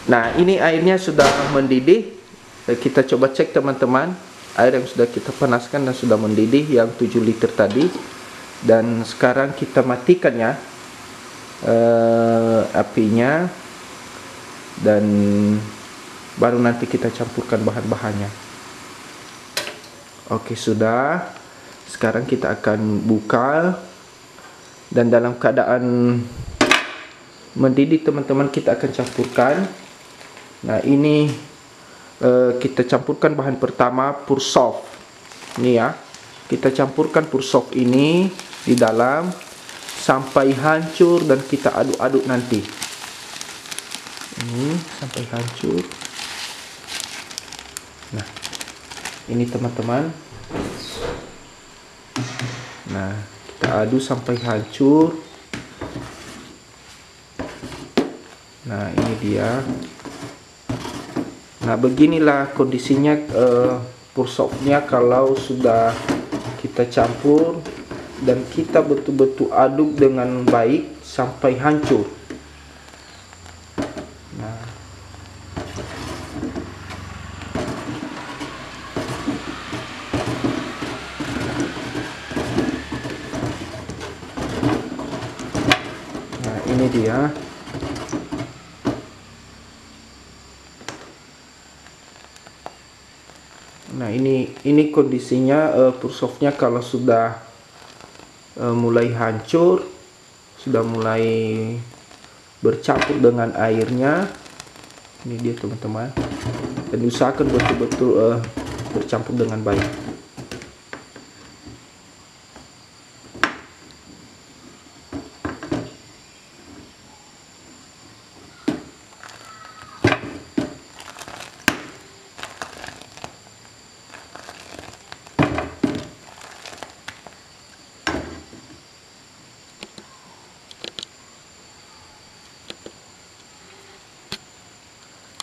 Nah, ini airnya sudah mendidih. Kita coba cek teman-teman, air yang sudah kita panaskan dan sudah mendidih yang 7 liter tadi. Dan sekarang kita matikan ya apinya, dan baru nanti kita campurkan bahan-bahannya. Oke, sudah. Sekarang kita akan buka, dan dalam keadaan mendidih teman-teman, kita akan campurkan. Nah, ini kita campurkan bahan pertama, pur soft. Ini ya, kita campurkan pur soft ini di dalam sampai hancur, dan kita aduk-aduk nanti. Ini sampai hancur. Nah, ini teman-teman. Nah, kita aduk sampai hancur. Nah, ini dia. Nah, beginilah kondisinya pur softnya kalau sudah kita campur dan kita betul-betul aduk dengan baik sampai hancur. Nah, ini dia. Nah, ini kondisinya pur softnya kalau sudah mulai hancur, sudah mulai bercampur dengan airnya. Ini dia teman-teman, dan usahakan betul-betul bercampur dengan baik.